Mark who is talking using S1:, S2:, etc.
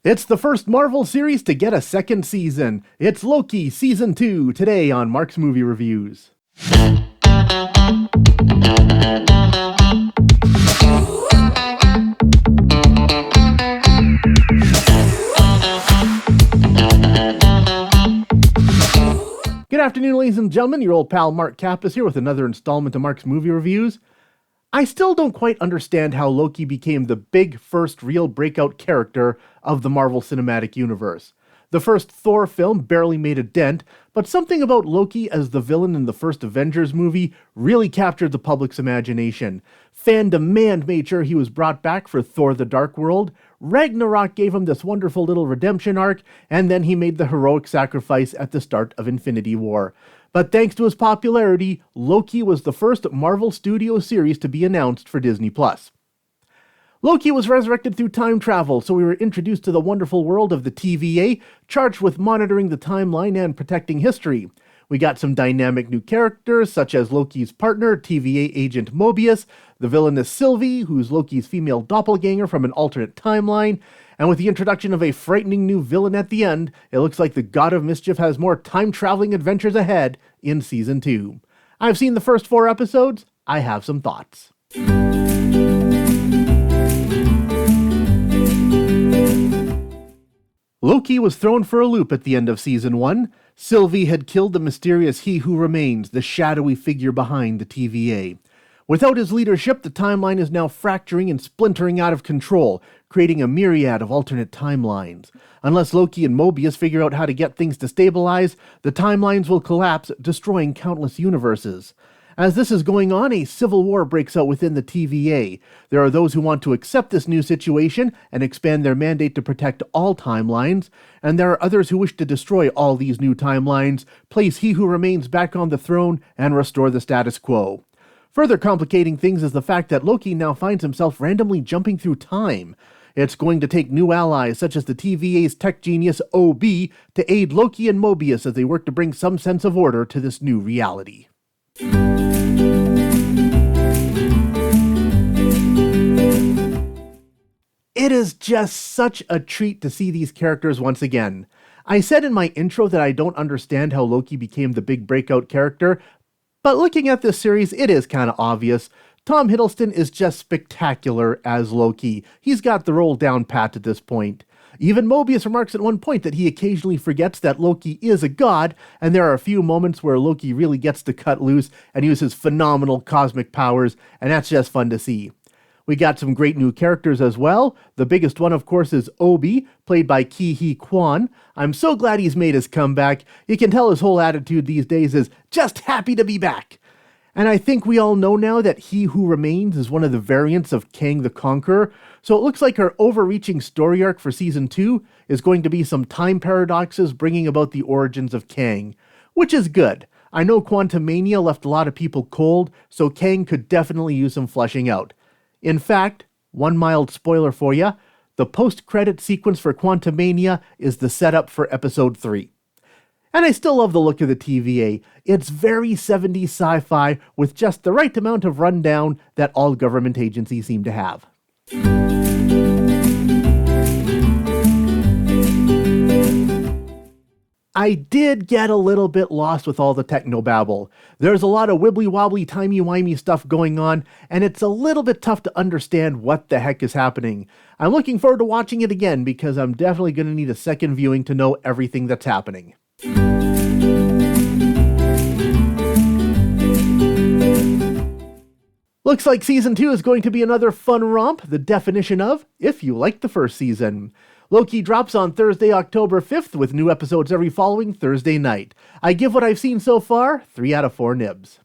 S1: It's the first Marvel series to get a second season. It's Loki Season 2, today on Mark's Movie Reviews. Good afternoon, ladies and gentlemen. Your old pal Mark Cappis here with another installment of Mark's Movie Reviews. I still don't quite understand how Loki became the big first real breakout character of the Marvel Cinematic Universe. The first Thor film barely made a dent, but something about Loki as the villain in the first Avengers movie really captured the public's imagination. Fan demand made sure he was brought back for Thor: The Dark World. Ragnarok gave him this wonderful little redemption arc, and then he made the heroic sacrifice at the start of Infinity War. But thanks to his popularity, Loki was the first Marvel Studios series to be announced for Disney+. Loki was resurrected through time travel, so we were introduced to the wonderful world of the TVA, charged with monitoring the timeline and protecting history. We got some dynamic new characters, such as Loki's partner, TVA agent Mobius, the villainess Sylvie, who's Loki's female doppelganger from an alternate timeline, and with the introduction of a frightening new villain at the end, it looks like the God of Mischief has more time-traveling adventures ahead in Season 2. I've seen the first 4 episodes. I have some thoughts. Loki was thrown for a loop at the end of Season 1. Sylvie had killed the mysterious He Who Remains, the shadowy figure behind the TVA. Without his leadership, the timeline is now fracturing and splintering out of control, creating a myriad of alternate timelines. Unless Loki and Mobius figure out how to get things to stabilize, the timelines will collapse, destroying countless universes. As this is going on, a civil war breaks out within the TVA. There are those who want to accept this new situation and expand their mandate to protect all timelines, and there are others who wish to destroy all these new timelines, place He Who Remains back on the throne, and restore the status quo. Further complicating things is the fact that Loki now finds himself randomly jumping through time. It's going to take new allies, such as the TVA's tech genius OB, to aid Loki and Mobius as they work to bring some sense of order to this new reality. It is just such a treat to see these characters once again. I said in my intro that I don't understand how Loki became the big breakout character, but looking at this series, it is kind of obvious. Tom Hiddleston is just spectacular as Loki. He's got the role down pat at this point. Even Mobius remarks at one point that he occasionally forgets that Loki is a god, and there are a few moments where Loki really gets to cut loose and use his phenomenal cosmic powers, and that's just fun to see. We got some great new characters as well. The biggest one, of course, is Obi, played by Ki-hee Kwan. I'm so glad he's made his comeback. You can tell his whole attitude these days is just happy to be back. And I think we all know now that He Who Remains is one of the variants of Kang the Conqueror, so it looks like our overreaching story arc for Season 2 is going to be some time paradoxes bringing about the origins of Kang, which is good. I know Quantumania left a lot of people cold, so Kang could definitely use some fleshing out. In fact, one mild spoiler for you, the post-credit sequence for Quantumania is the setup for Episode 3. And I still love the look of the TVA. It's very 70s sci-fi with just the right amount of rundown that all government agencies seem to have. I did get a little bit lost with all the technobabble. There's a lot of wibbly-wobbly, timey-wimey stuff going on, and it's a little bit tough to understand what the heck is happening. I'm looking forward to watching it again because I'm definitely going to need a second viewing to know everything that's happening. Looks like Season 2 is going to be another fun romp, the definition of if you liked the first season. Loki drops on Thursday, October 5th, with new episodes every following Thursday night. I give what I've seen so far 3 out of 4 nibs.